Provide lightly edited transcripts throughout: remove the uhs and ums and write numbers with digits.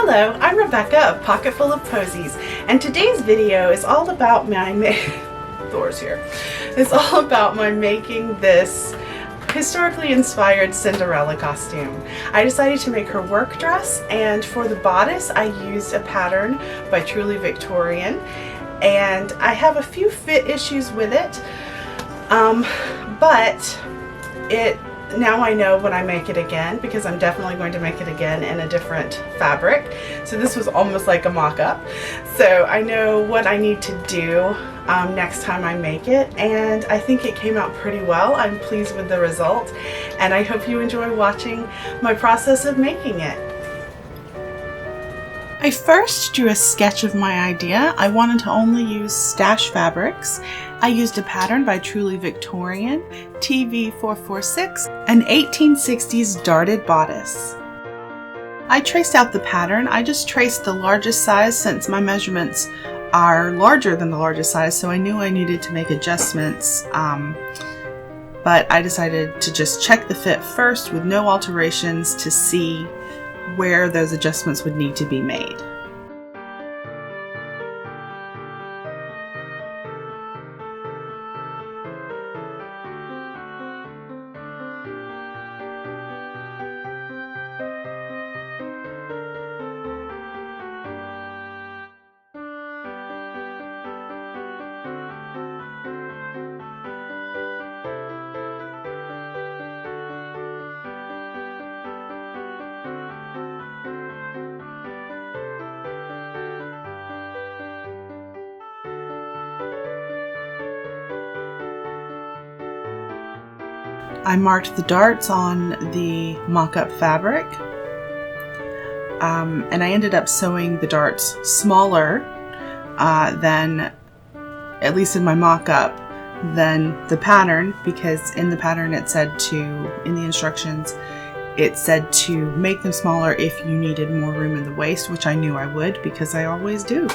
Hello, I'm Rebecca of Pocketful of Posies, and today's video is all about Thor's here. It's all about my making this historically inspired Cinderella costume. I decided to make her work dress, and for the bodice I used a pattern by Truly Victorian, and I have a few fit issues with it, but now I know when I make it again, because I'm definitely going to make it again in a different fabric. So this was almost like a mock-up. So I know what I need to do next time I make it, and I think it came out pretty well. I'm pleased with the result, and I hope you enjoy watching my process of making it. I first drew a sketch of my idea. I wanted to only use stash fabrics. I used a pattern by Truly Victorian, TV446, an 1860s darted bodice. I traced out the pattern. I just traced the largest size since my measurements are larger than the largest size, so I knew I needed to make adjustments. But I decided to just check the fit first with no alterations to see where those adjustments would need to be made. I marked the darts on the mock-up fabric, and I ended up sewing the darts smaller than, at least in my mock-up, than the pattern, because in the pattern it said in the instructions, it said to make them smaller if you needed more room in the waist, which I knew I would because I always do.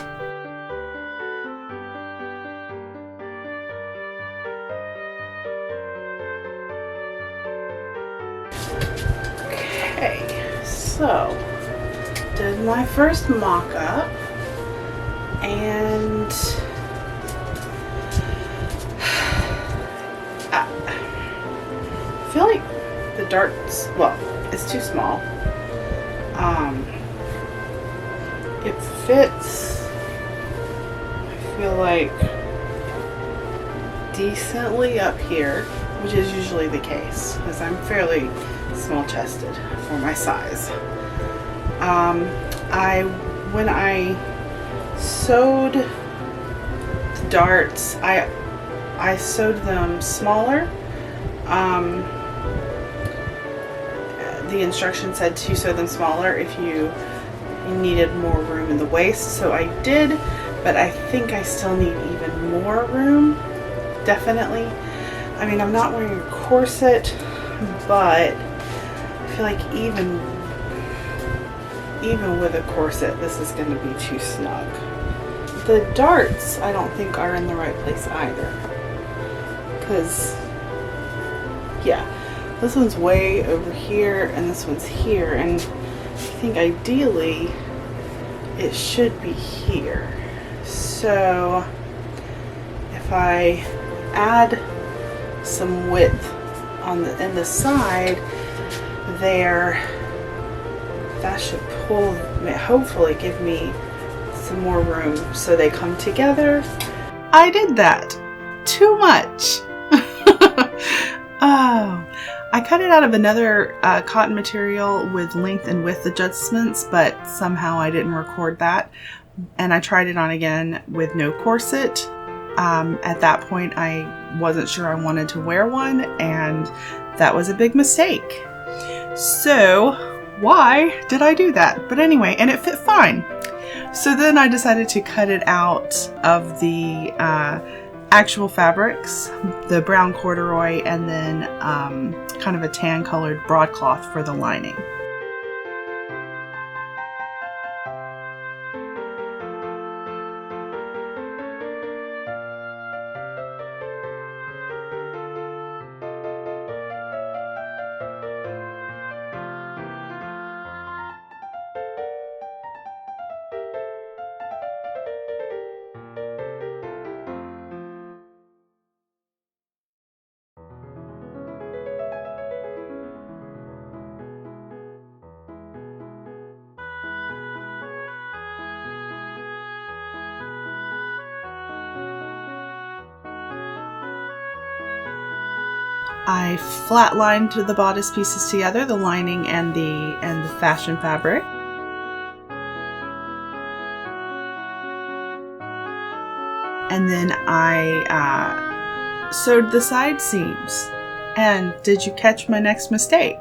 So, did my first mock-up, and I feel like the darts, well, it's too small. It fits, I feel like, decently up here, which is usually the case, because I'm fairly small-chested for my size. When I sewed the darts, I sewed them smaller. The instruction said to sew them smaller if you needed more room in the waist, so I did, but I think I still need even more room, definitely. I mean, I'm not wearing a corset, but I feel like even with a corset, this is going to be too snug. The darts, I don't think, are in the right place either. Because, yeah, this one's way over here, and this one's here, and I think ideally it should be here. So, if I add some width on in the side there, that should hopefully give me some more room so they come together. I did that. Too much. Oh, I cut it out of another cotton material with length and width adjustments, but somehow I didn't record that, and I tried it on again with no corset. At that point I wasn't sure I wanted to wear one, and that was a big mistake. So why did I do that? But anyway, and it fit fine. So then I decided to cut it out of the actual fabrics, the brown corduroy, and then kind of a tan colored broadcloth for the lining. I flatlined the bodice pieces together, the lining and the fashion fabric. And then I sewed the side seams. And did you catch my next mistake?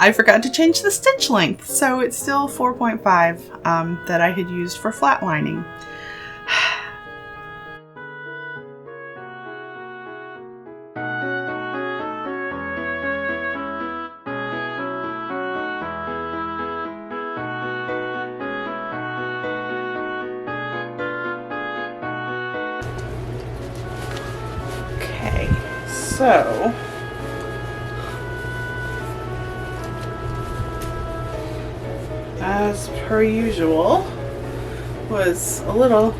I forgot to change the stitch length, so it's still 4.5 that I had used for flatlining. Okay, so as per usual, was a little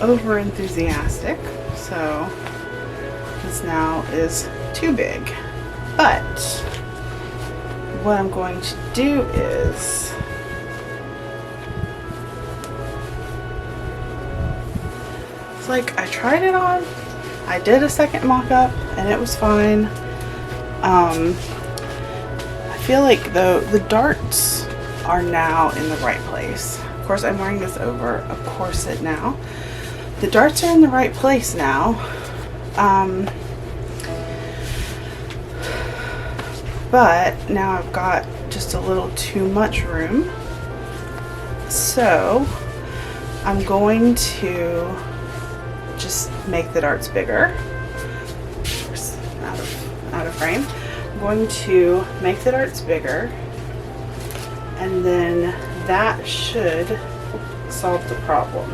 over enthusiastic, so this now is too big. But what I'm going to do is it's like I tried it on, I did a second mock-up and it was fine. I feel like the darts are now in the right place. Of course, I'm wearing this over a corset now. The darts are in the right place now. But now I've got just a little too much room. So I'm going to just make the darts bigger. Of course, out of frame. I'm going to make the darts bigger, and then that should solve the problem.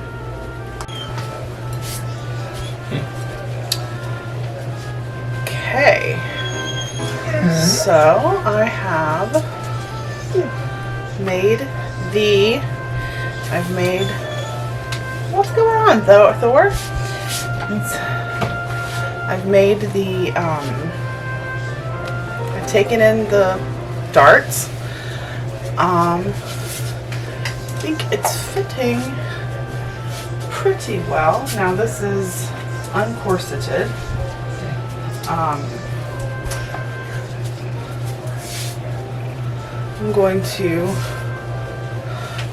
Okay, so I have what's going on though, Thor? I've made the I've taken in the darts. I think it's fitting pretty well. Now this is uncorseted. I'm going to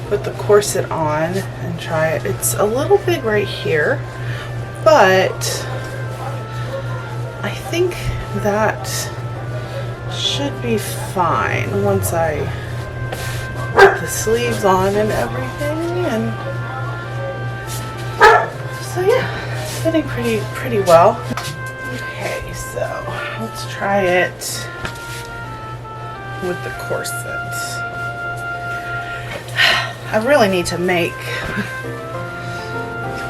put the corset on and try it. It's a little big right here, but I think that should be fine once I put the sleeves on and everything. And so yeah, it's fitting pretty well. Okay, so let's try it with the corset. I really need to make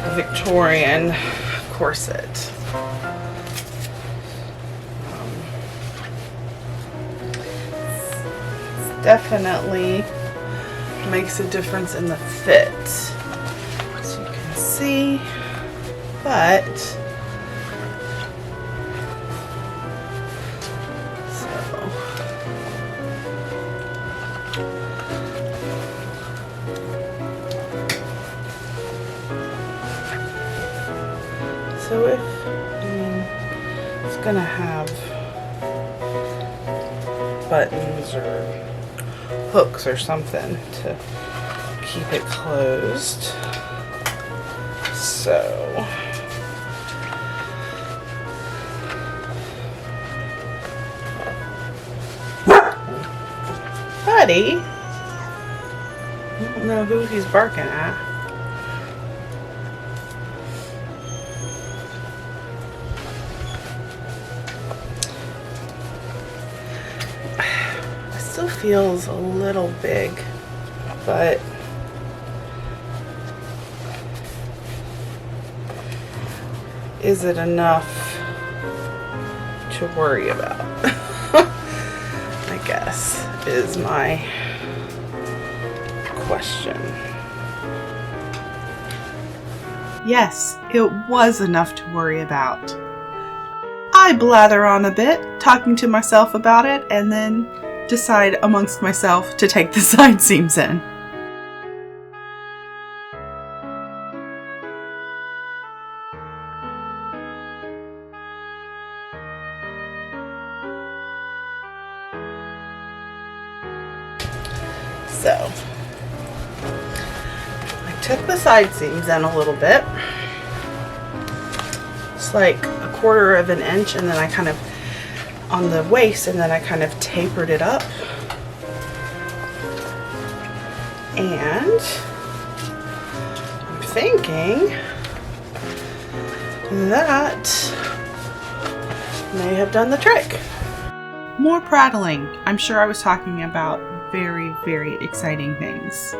a Victorian corset. Definitely makes a difference in the fit, as you can see, but so if it's gonna have buttons or hooks or something to keep it closed. So Buddy, I don't know who he's barking at. Feels a little big, but is it enough to worry about? I guess is my question. Yes, it was enough to worry about. I blather on a bit, talking to myself about it, and then decide amongst myself to take the side seams in. took the side seams in a little bit. It's like 1/4 of an inch, and then I kind of on the waist, and then I kind of tapered it up. And I'm thinking that may have done the trick. More prattling. I'm sure I was talking about very, very exciting things.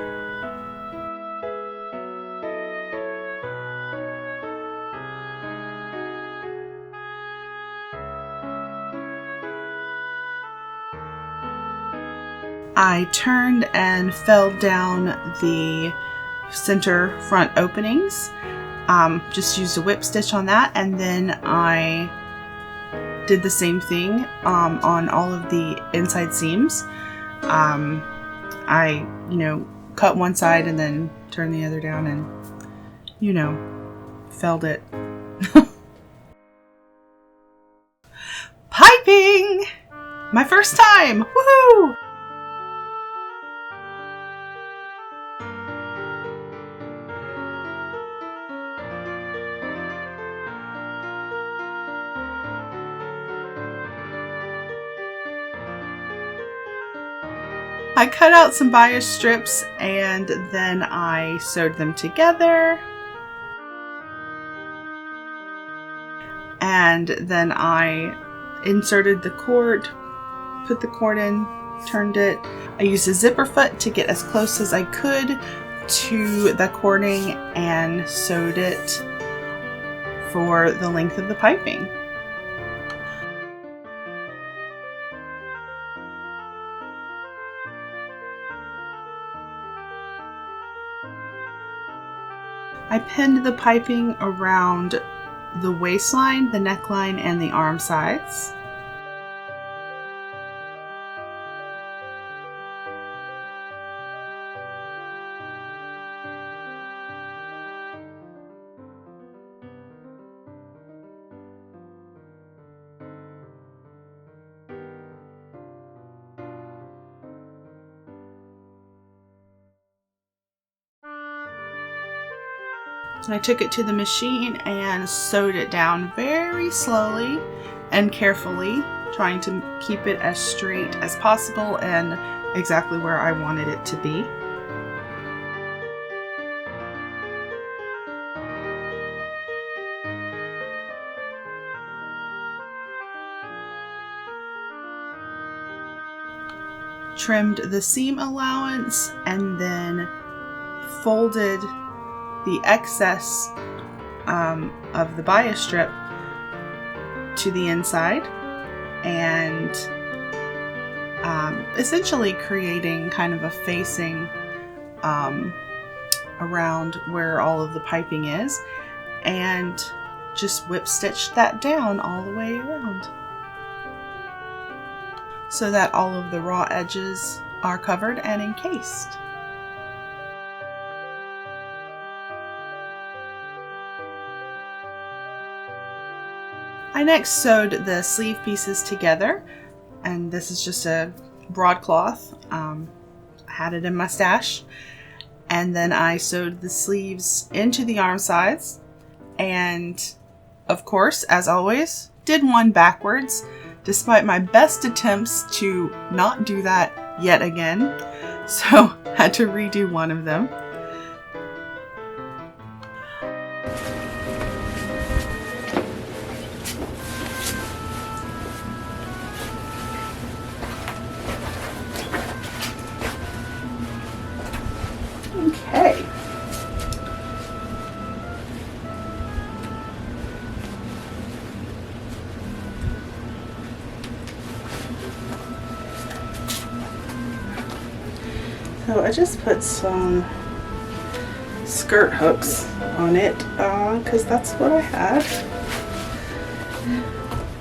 I turned and fell down the center front openings. Just used a whip stitch on that, and then I did the same thing on all of the inside seams. I, cut one side and then turned the other down and, felled it. Piping! My first time! Woohoo! I cut out some bias strips and then I sewed them together. And then I inserted the cord, put the cord in, turned it. I used a zipper foot to get as close as I could to the cording and sewed it for the length of the piping. I pinned the piping around the waistline, the neckline, and the arm sides. I took it to the machine and sewed it down very slowly and carefully, trying to keep it as straight as possible and exactly where I wanted it to be. Trimmed the seam allowance and then folded the excess of the bias strip to the inside, and essentially creating kind of a facing around where all of the piping is, and just whip stitched that down all the way around so that all of the raw edges are covered and encased. I next sewed the sleeve pieces together, and this is just a broadcloth. I had it in my stash, and then I sewed the sleeves into the arm sides, and of course, as always, did one backwards, despite my best attempts to not do that yet again, so had to redo one of them. Okay. So I just put some skirt hooks on it because that's what I had.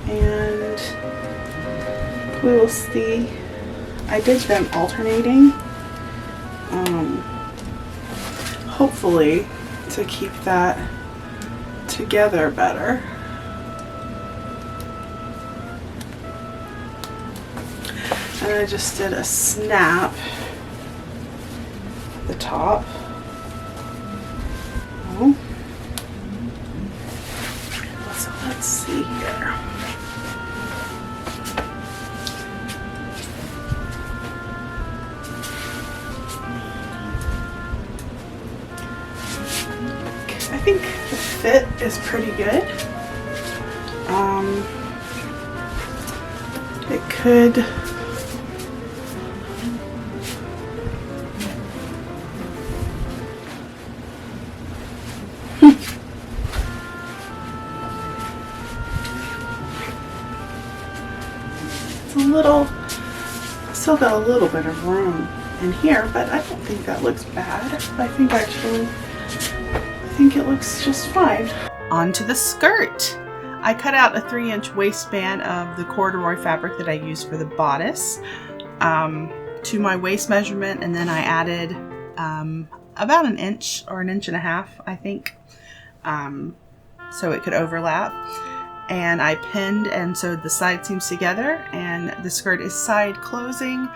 And we will see. I did them alternating. Hopefully to keep that together better. And I just did a snap at the top see here. I think the fit is pretty good. It could it's a little, still got a little bit of room in here, but I don't think that looks bad. I think it looks just fine. Onto the skirt. I cut out a 3-inch waistband of the corduroy fabric that I used for the bodice to my waist measurement, and then I added about an inch or an inch and a half, I think, so it could overlap. And I pinned and sewed the side seams together, and the skirt is side closing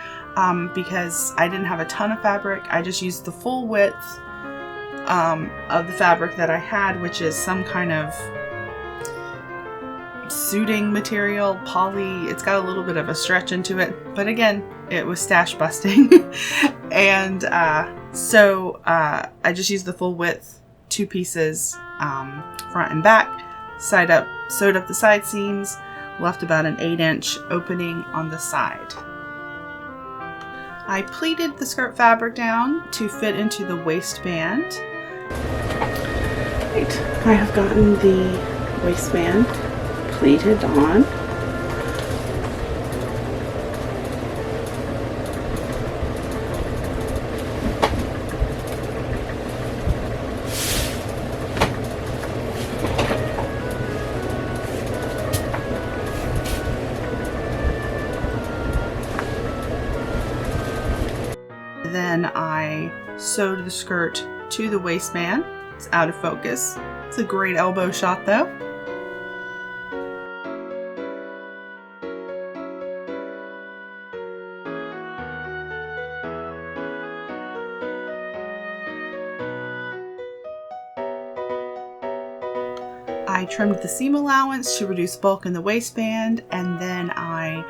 because I didn't have a ton of fabric. I just used the full width of the fabric that I had, which is some kind of suiting material, poly. It's got a little bit of a stretch into it, but again, it was stash busting. And so I just used the full width, 2 pieces, front and back, side up, sewed up the side seams, left about an 8-inch opening on the side. I pleated the skirt fabric down to fit into the waistband. Right, I have gotten the waistband pleated on. Then I sewed the skirt to the waistband. It's out of focus. It's a great elbow shot though. I trimmed the seam allowance to reduce bulk in the waistband, and then I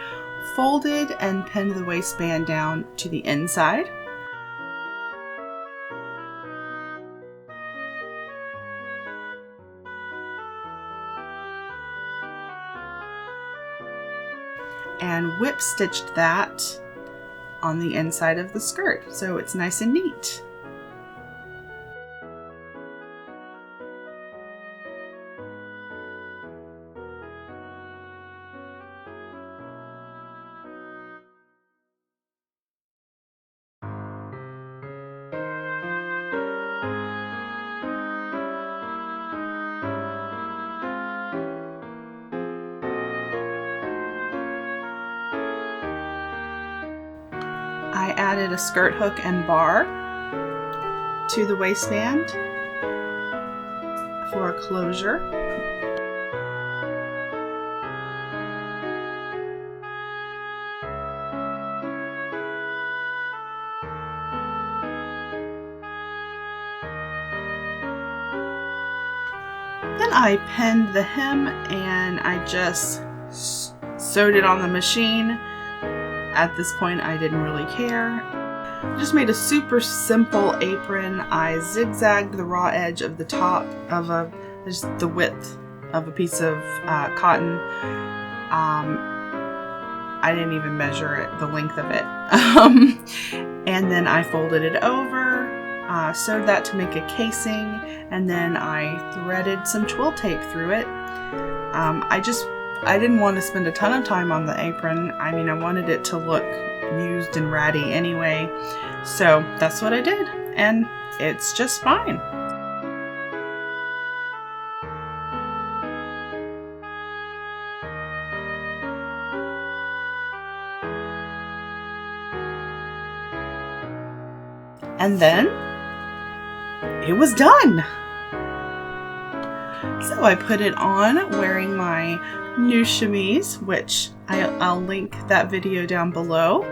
folded and pinned the waistband down to the inside. And whip stitched that on the inside of the skirt, so it's nice and neat. I added a skirt hook and bar to the waistband for a closure. Then I pinned the hem and I just sewed it on the machine. At this point, I didn't really care. Just made a super simple apron. I zigzagged the raw edge of the top of just the width of a piece of cotton. I didn't even measure it, the length of it. And then I folded it over, sewed that to make a casing, and then I threaded some twill tape through it. I didn't want to spend a ton of time on the apron. I mean, I wanted it to look used and ratty anyway. So that's what I did, and it's just fine. And then it was done. So I put it on wearing my new chemise, which I'll link that video down below.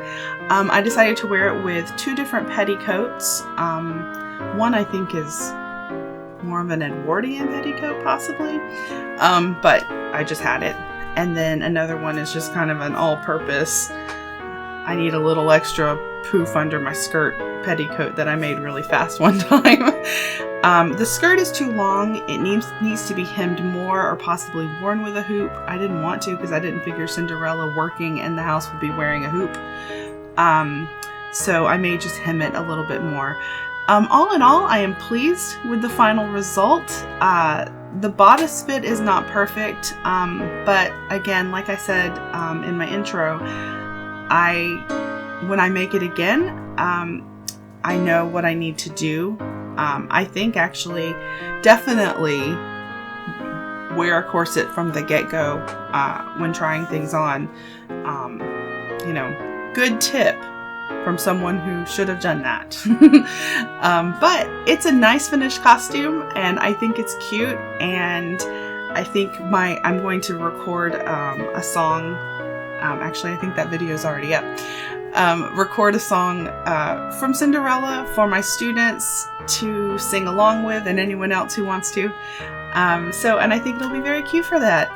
I decided to wear it with 2 different petticoats. One I think is more of an Edwardian petticoat possibly. But I just had it. And then another one is just kind of an all-purpose, I need a little extra poof under my skirt petticoat that I made really fast one time. The skirt is too long. It needs to be hemmed more or possibly worn with a hoop. I didn't want to because I didn't figure Cinderella working in the house would be wearing a hoop. So I may just hem it a little bit more. All in all, I am pleased with the final result. The bodice fit is not perfect, but again, like I said in my intro, when I make it again, I know what I need to do. I think actually definitely wear a corset from the get-go when trying things on. Good tip from someone who should have done that. But it's a nice finished costume, and I think it's cute, and I think I'm going to record a song. Actually, I think that video is already up. Record a song from Cinderella for my students to sing along with, and anyone else who wants to. And I think it'll be very cute for that.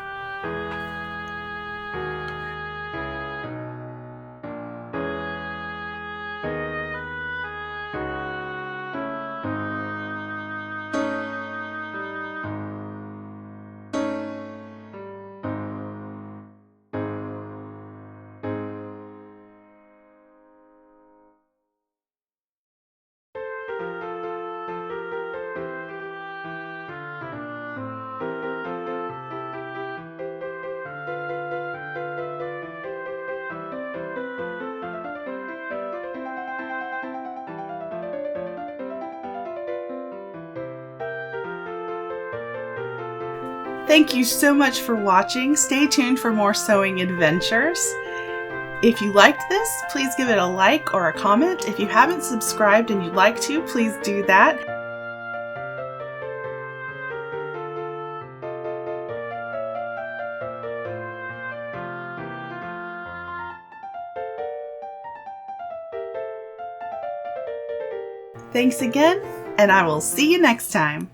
Thank you so much for watching. Stay tuned for more sewing adventures. If you liked this, please give it a like or a comment. If you haven't subscribed and you'd like to, please do that. Thanks again, and I will see you next time.